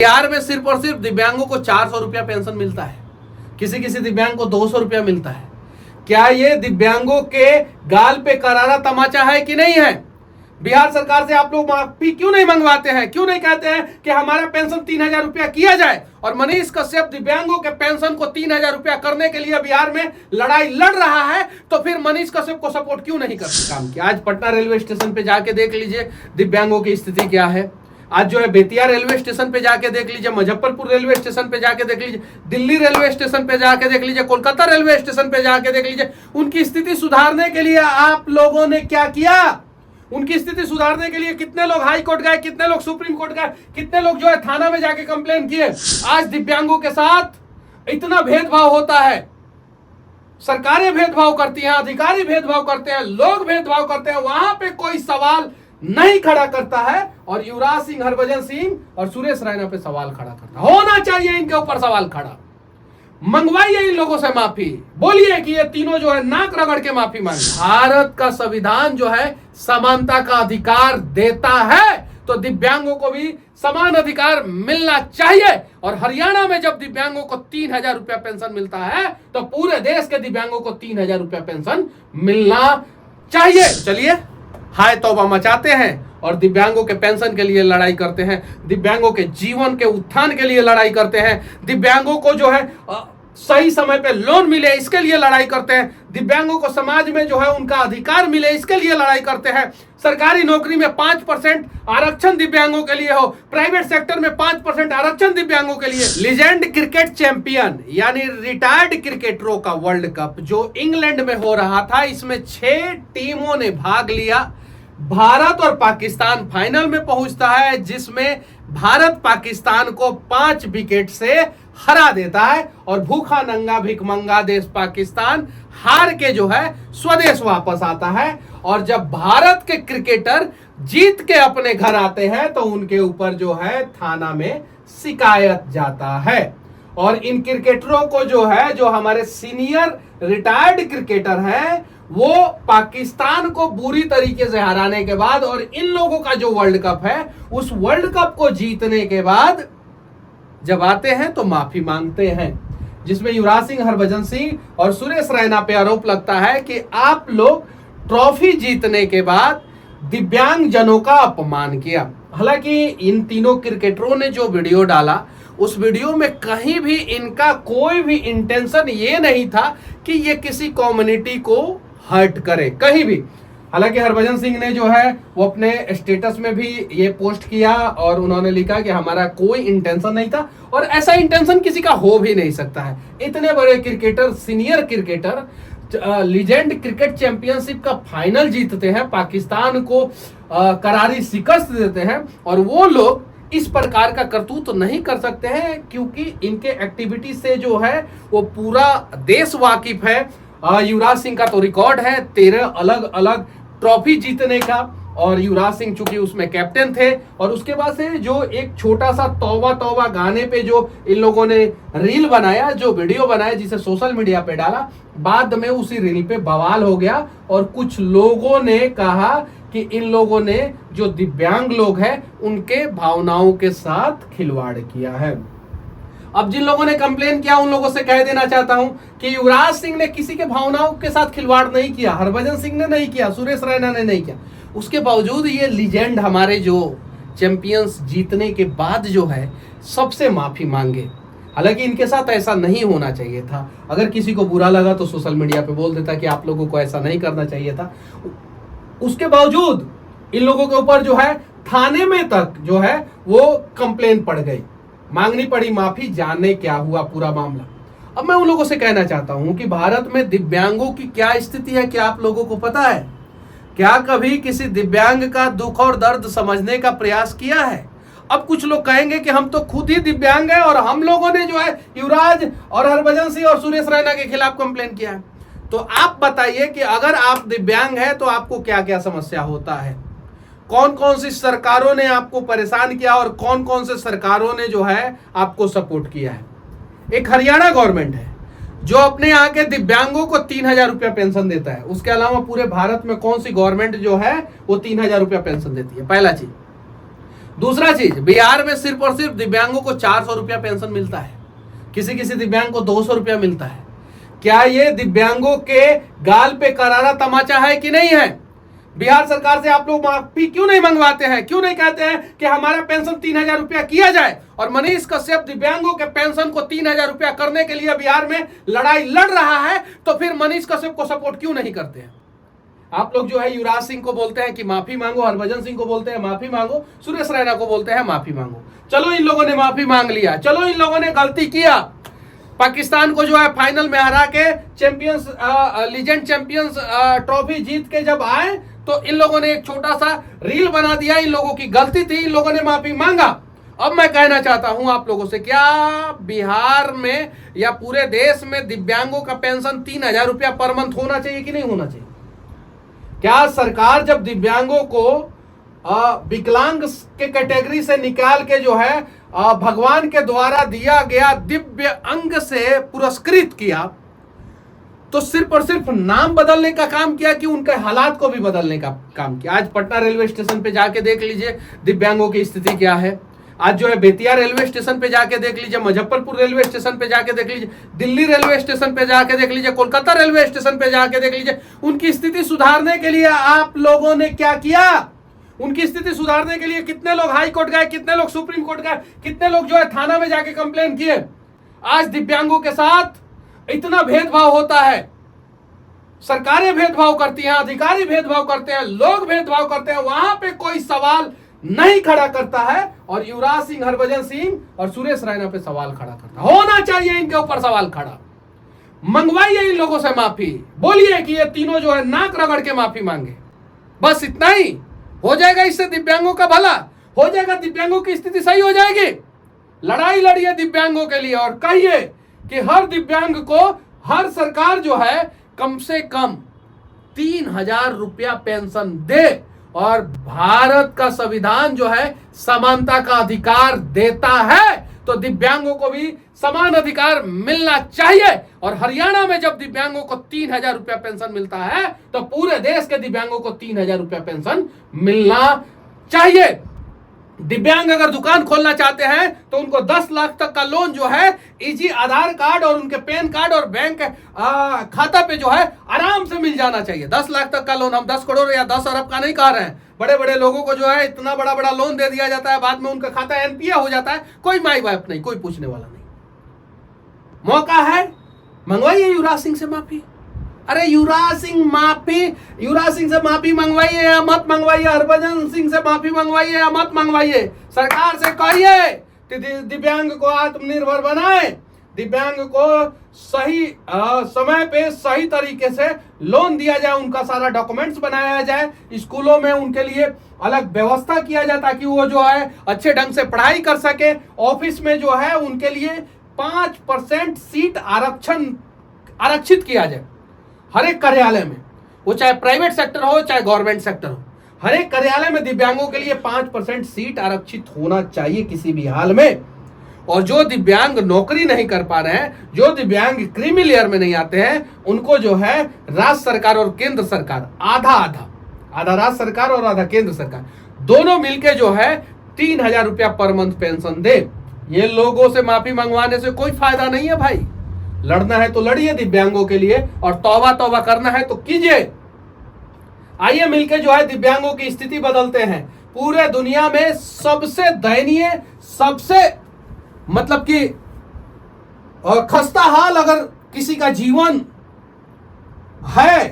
बिहार में सिर्फ और सिर्फ दिव्यांगों को 400 रुपया पेंशन मिलता है, किसी किसी दिव्यांग को 200 रुपया मिलता है। क्या ये दिव्यांगों के गाल पे करारा तमाचा है कि नहीं है? बिहार सरकार से आप लोग माफी क्यों नहीं मंगवाते हैं? क्यों नहीं कहते हैं कि हमारा पेंशन 3000 रुपया किया जाए? और मनीष कश्यप दिव्यांगों के पेंशन को 3000 रुपया करने के लिए बिहार में लड़ाई लड़ रहा है, तो फिर मनीष कश्यप को सपोर्ट क्यों नहीं करते काम किया? आज पटना रेलवे स्टेशन पे जाके देख लीजिए दिव्यांगों की स्थिति क्या है। आज जो है बेतिया रेलवे स्टेशन पे जाके देख लीजिए, मुजफ्फरपुर रेलवे स्टेशन पे जाके देख लीजिए, दिल्ली रेलवे स्टेशन पे जाके देख लीजिए, कोलकाता रेलवे स्टेशन पे जाके देख लीजिए। उनकी स्थिति सुधारने के लिए आप लोगों ने क्या किया? उनकी स्थिति सुधारने के लिए कितने लोग हाई कोर्ट गए, कितने लोग सुप्रीम कोर्ट गए, कितने लोग जो है थाना में जाके कंप्लेन किए। आज दिव्यांगों के साथ इतना भेदभाव होता है, सरकारें भेदभाव करती हैं, अधिकारी भेदभाव करते हैं, लोग भेदभाव करते हैं, वहां पे कोई सवाल नहीं खड़ा करता है। और युवराज सिंह, हरभजन सिंह और सुरेश रैना पे सवाल खड़ा करता है। होना चाहिए इनके ऊपर सवाल खड़ा। मंगवाइए इन लोगों से माफी, बोलिए कि ये तीनों जो है नाक रगड़ के माफी मांगे। भारत का संविधान जो है समानता का अधिकार देता है, तो दिव्यांगों को भी समान अधिकार मिलना चाहिए। और हरियाणा में जब दिव्यांगों को 3000 रुपया पेंशन मिलता है, तो पूरे देश के दिव्यांगों को 3000 रुपया पेंशन मिलना चाहिए। चलिए हाय तौबा मचाते हैं और दिव्यांगों के पेंशन के लिए लड़ाई करते हैं, दिव्यांगों के जीवन के उत्थान के लिए लड़ाई करते हैं, दिव्यांगों को जो है सही समय पे लोन मिले इसके लिए लड़ाई करते हैं, दिव्यांगों को समाज में जो है उनका अधिकार मिले इसके लिए लड़ाई करते हैं। सरकारी नौकरी में 5% आरक्षण दिव्यांगों के लिए हो, प्राइवेट सेक्टर में 5% आरक्षण दिव्यांगों के लिए। लीजेंड क्रिकेट चैंपियन यानी रिटायर्ड क्रिकेटरों का वर्ल्ड कप जो इंग्लैंड में हो रहा था, इसमें 6 टीमों ने भाग लिया। भारत और पाकिस्तान फाइनल में पहुंचता है, जिसमें भारत पाकिस्तान को 5 विकेट से हरा देता है और भूखा नंगा भिखमंगा देश पाकिस्तान हार के जो है स्वदेश वापस आता है। और जब भारत के क्रिकेटर जीत के अपने घर आते हैं, तो उनके ऊपर जो है थाना में शिकायत जाता है। और इन क्रिकेटरों को जो है, जो हमारे सीनियर रिटायर्ड क्रिकेटर हैं, वो पाकिस्तान को बुरी तरीके से हराने के बाद और इन लोगों का जो वर्ल्ड कप है, उस वर्ल्ड कप को जीतने के बाद जब आते हैं तो माफी मांगते हैं, जिसमें युवराज सिंह, हरभजन सिंह और सुरेश रैना पे आरोप लगता है कि आप लोग ट्रॉफी जीतने के बाद दिव्यांग जनों का अपमान किया। हालांकि इन तीनों क्रिकेटरों ने जो वीडियो डाला, उस वीडियो में कहीं भी इनका कोई भी इंटेंशन ये नहीं था कि ये किसी कम्युनिटी को हर्ट करे, कहीं भी। हालांकि हरभजन सिंह ने जो है वो अपने स्टेटस में भी ये पोस्ट किया और उन्होंने लिखा कि हमारा कोई इंटेंशन नहीं था, और ऐसा इंटेंशन किसी का हो भी नहीं सकता है। इतने बड़े cricketer, senior cricketer, legend cricket championship का फाइनल जीतते हैं, पाकिस्तान को करारी शिकस्त देते हैं, और वो लोग इस प्रकार का करतूत तो नहीं कर सकते हैं, क्योंकि इनके एक्टिविटी से जो है वो पूरा देश वाकिफ है। युवराज सिंह का तो रिकॉर्ड है 13 अलग अलग ट्रॉफी जीतने का, और युवराज सिंह चूंकि उसमें कैप्टन थे। और उसके बाद से जो एक छोटा सा तौबा तौबा गाने पे जो इन लोगों ने रील बनाया, जो वीडियो बनाया, जिसे सोशल मीडिया पे डाला, बाद में उसी रील पे बवाल हो गया और कुछ लोगों ने कहा कि इन लोगों ने जो दिव्यांग लोग हैं उनके भावनाओं के साथ खिलवाड़ किया है। अब जिन लोगों ने कंप्लेन किया उन लोगों से कह देना चाहता हूं कि युवराज सिंह ने किसी के भावनाओं के साथ खिलवाड़ नहीं किया, हरभजन सिंह ने नहीं किया, सुरेश रैना ने नहीं किया। उसके बावजूद ये लीजेंड हमारे जो चैंपियंस जीतने के बाद जो है सबसे माफी मांगे। हालांकि इनके साथ ऐसा नहीं होना चाहिए था। अगर किसी को बुरा लगा तो सोशल मीडिया पे बोल देता कि आप लोगों को ऐसा नहीं करना चाहिए था। उसके बावजूद इन लोगों के ऊपर जो है थाने में तक जो है वो कंप्लेन पड़ गई, मांगनी पड़ी माफी, जाने क्या हुआ पूरा मामला। अब मैं उन लोगों से कहना चाहता हूं कि भारत में दिव्यांगों की क्या स्थिति है, क्या आप लोगों को पता है? क्या कभी किसी दिव्यांग का दुख और दर्द समझने का प्रयास किया है? अब कुछ लोग कहेंगे कि हम तो खुद ही दिव्यांग हैं और हम लोगों ने जो है युवराज और हरभजन सिंह और सुरेश रैना के खिलाफ कंप्लेन किया है। तो आप बताइए कि अगर आप दिव्यांग हैं तो आपको क्या क्या समस्या होता है, कौन कौन सी सरकारों ने आपको परेशान किया और कौन कौन से सरकारों ने जो है आपको सपोर्ट किया है। एक हरियाणा गवर्नमेंट है जो अपने यहाँ के दिव्यांगों को 3000 रुपया पेंशन देता है। उसके अलावा पूरे भारत में कौन सी गवर्नमेंट जो है वो 3000 रुपया पेंशन देती है? पहला चीज। दूसरा चीज, बिहार में सिर्फ और सिर्फ दिव्यांगों को 400 रुपया पेंशन मिलता है, किसी किसी दिव्यांग को 200 रुपया मिलता है। क्या ये दिव्यांगों के गाल पे करारा तमाचा है कि नहीं है? बिहार सरकार से आप लोग माफी क्यों नहीं मंगवाते हैं? क्यों नहीं कहते हैं कि हमारा पेंशन 3000 रुपया किया जाए? और मनीष कश्यप दिव्यांगों के पेंशन को 3000 रुपया करने के लिए बिहार में लड़ाई लड़ रहा है, तो फिर मनीष कश्यप को सपोर्ट क्यों नहीं करते हैं? आप लोग जो है युवराज सिंह को बोलते हैं कि माफी मांगो, हरभजन सिंह को बोलते हैं माफी मांगो, सुरेश रैना को बोलते हैं माफी मांगो। चलो इन लोगों ने माफी मांग लिया, चलो इन लोगों ने गलती किया, पाकिस्तान को जो है फाइनल में हरा के चैंपियंस लीजेंड चैंपियंस ट्रॉफी जीत के जब आए तो इन लोगों ने एक छोटा सा रील बना दिया, इन लोगों की गलती थी, इन लोगों ने माफी मांगा। अब मैं कहना चाहता हूं आप लोगों से, क्या बिहार में या पूरे देश में दिव्यांगों का पेंशन 3000 रुपया पर मंथ होना चाहिए कि नहीं होना चाहिए? क्या सरकार जब दिव्यांगों को विकलांग के कैटेगरी से निकाल के जो है भगवान के द्वारा दिया गया दिव्य अंग से पुरस्कृत किया, तो सिर्फ और सिर्फ नाम बदलने का काम किया कि उनके हालात को भी बदलने का काम किया? आज पटना रेलवे स्टेशन पे जाके देख लीजिए दिव्यांगों की स्थिति क्या है। आज जो है बेतिया रेलवे स्टेशन पे जाके देख लीजिए, मुजफ्फरपुर रेलवे स्टेशन पे जाके देख लीजिए, दिल्ली रेलवे स्टेशन पे जाके देख लीजिए, कोलकाता रेलवे स्टेशन पे जाके देख लीजिए। उनकी स्थिति सुधारने के लिए आप लोगों ने क्या किया? उनकी स्थिति सुधारने के लिए कितने लोग हाई कोर्ट गए, कितने लोग सुप्रीम कोर्ट गए, कितने लोग जो है थाना में जाके कंप्लेन किए? आज दिव्यांगों के साथ इतना भेदभाव होता है, सरकारें भेदभाव करती हैं, अधिकारी भेदभाव करते हैं, लोग भेदभाव करते हैं, वहां पे कोई सवाल नहीं खड़ा करता है। और युवराज सिंह, हरभजन सिंह और सुरेश रैना पे सवाल खड़ा करता है। होना चाहिए इनके ऊपर सवाल खड़ा। मंगवाइए इन लोगों से माफी, बोलिए कि ये तीनों जो है नाक रगड़ के माफी मांगे, बस इतना ही हो जाएगा। इससे दिव्यांगों का भला हो जाएगा, दिव्यांगों की स्थिति सही हो जाएगी। लड़ाई लड़िए दिव्यांगों के लिए और कहिए कि हर दिव्यांग को हर सरकार जो है कम से कम 3000 रुपया पेंशन दे। और भारत का संविधान जो है समानता का अधिकार देता है, तो दिव्यांगों को भी समान अधिकार मिलना चाहिए। और हरियाणा में जब दिव्यांगों को 3000 रुपया पेंशन मिलता है, तो पूरे देश के दिव्यांगों को 3000 रुपया पेंशन मिलना चाहिए। दिव्यांग अगर दुकान खोलना चाहते हैं तो उनको 10 लाख तक का लोन जो है इजी आधार कार्ड और उनके पैन कार्ड और बैंक खाता पे जो है आराम से मिल जाना चाहिए। 10 लाख तक का लोन, हम 10 करोड़ या 10 अरब का नहीं कह रहे हैं। बड़े बड़े लोगों को जो है इतना बड़ा बड़ा लोन दे दिया जाता है, बाद में उनका खाता एनपीए हो जाता है, कोई माई बाप नहीं, कोई पूछने वाला नहीं। मौका है, मंगवाइए युवराज सिंह से माफी। अरे युवराज सिंह से माफी मंगवाइए या मत मंगवाइए, हरभजन सिंह से माफी मंगवाइए या मत मंगवाइए। सरकार से कहिए दिव्यांग को आत्मनिर्भर बनाए, दिव्यांग को सही समय पे सही तरीके से लोन दिया जाए, उनका सारा डॉक्यूमेंट्स बनाया जाए, स्कूलों में उनके लिए अलग व्यवस्था किया जाए ताकि वो जो है अच्छे ढंग से पढ़ाई कर सके। ऑफिस में जो है उनके लिए 5% सीट आरक्षित किया जाए हर एक कार्यालय में, वो चाहे प्राइवेट सेक्टर हो चाहे गवर्नमेंट सेक्टर हो। हर एक कार्यालय में दिव्यांगों के लिए 5% सीट आरक्षित होना चाहिए किसी भी हाल में। और जो दिव्यांग नौकरी नहीं कर पा रहे हैं, जो दिव्यांग क्रीमी लेयर में नहीं आते हैं, उनको जो है राज्य सरकार और केंद्र सरकार आधा राज्य सरकार और आधा केंद्र सरकार दोनों मिलकर जो है 3000 रुपया पर मंथ पेंशन दे। ये लोगों से माफी मंगवाने से कोई फायदा नहीं है भाई। लड़ना है तो लड़िए दिव्यांगों के लिए, और तौबा करना है तो कीजिए। आइए मिलके जो है दिव्यांगों की स्थिति बदलते हैं। पूरे दुनिया में सबसे दयनीय, सबसे मतलब कि खस्ता हाल अगर किसी का जीवन है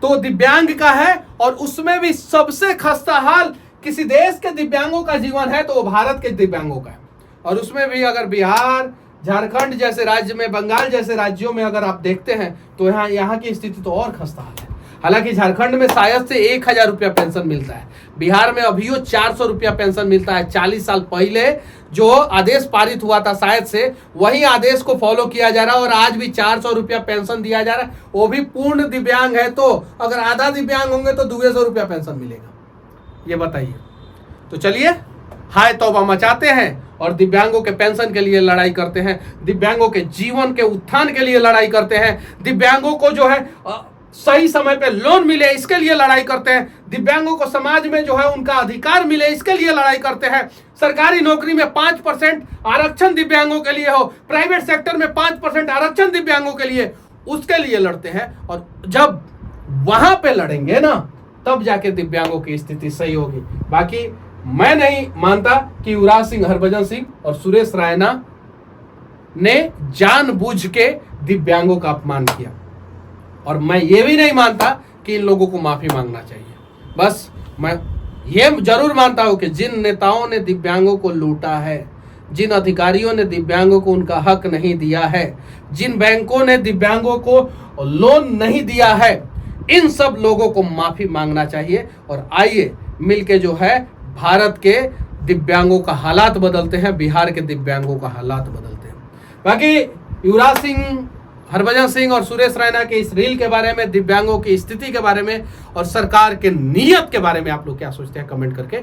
तो दिव्यांग का है, और उसमें भी सबसे खस्ता हाल किसी देश के दिव्यांगों का जीवन है तो वो भारत के दिव्यांगों का है। और उसमें भी अगर बिहार, झारखंड जैसे राज्य में, बंगाल जैसे राज्यों में अगर आप देखते हैं तो यहाँ की स्थिति तो और खस्ता हाल है। हालांकि झारखंड में शायद से 1000 रुपया पेंशन मिलता है, बिहार में अभी 400 रुपया पेंशन मिलता है। 40 साल पहले जो आदेश पारित हुआ था शायद से वही आदेश को फॉलो किया जा रहा है, और आज भी 400 रुपया पेंशन दिया जा रहा है। वो भी पूर्ण दिव्यांग है, तो अगर आधा दिव्यांग होंगे तो 200 रुपया पेंशन मिलेगा। ये बताइए। तो चलिए हाय तौबा मचाते हैं और दिव्यांगों के पेंशन के लिए लड़ाई करते हैं, दिव्यांगों के जीवन के उत्थान के लिए लड़ाई करते हैं, दिव्यांगों को जो है सही समय पे लोन मिले इसके लिए लड़ाई करते हैं। दिव्यांगों को समाज में जो है उनका अधिकार मिले इसके लिए लड़ाई करते हैं। सरकारी नौकरी में 5% आरक्षण दिव्यांगों के लिए हो, प्राइवेट सेक्टर में 5% आरक्षण दिव्यांगों के लिए, उसके लिए लड़ते हैं। और जब वहां पे लड़ेंगे ना तब जाके दिव्यांगों की स्थिति सही होगी। बाकी मैं नहीं मानता कि युवराज सिंह, हरभजन सिंह और सुरेश रैना ने जानबूझ के दिव्यांगों का अपमान किया, और मैं ये भी नहीं मानता कि इन लोगों को माफी मांगना चाहिए। बस मैं ये जरूर मानता हूं कि जिन नेताओं ने दिव्यांगों को लूटा है, जिन अधिकारियों ने दिव्यांगों को उनका हक नहीं दिया है, जिन बैंकों ने दिव्यांगों को लोन नहीं दिया है, इन सब लोगों को माफी मांगना चाहिए। और आइए मिलके जो है भारत के दिव्यांगों का हालात बदलते हैं, बिहार के दिव्यांगों का हालात बदलते हैं। बाकी युवराज सिंह, हरभजन सिंह और सुरेश रैना के इस रील के बारे में, दिव्यांगों की स्थिति के बारे में और सरकार के नियत के बारे में आप लोग क्या सोचते हैं कमेंट करके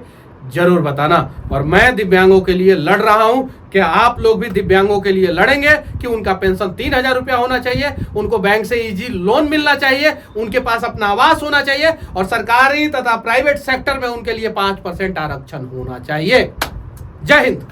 जरूर बताना। और मैं दिव्यांगों के लिए लड़ रहा हूं, कि आप लोग भी दिव्यांगों के लिए लड़ेंगे कि उनका पेंशन 3000 रुपया होना चाहिए, उनको बैंक से इजी लोन मिलना चाहिए, उनके पास अपना आवास होना चाहिए, और सरकारी तथा प्राइवेट सेक्टर में उनके लिए 5% आरक्षण होना चाहिए। जय हिंद।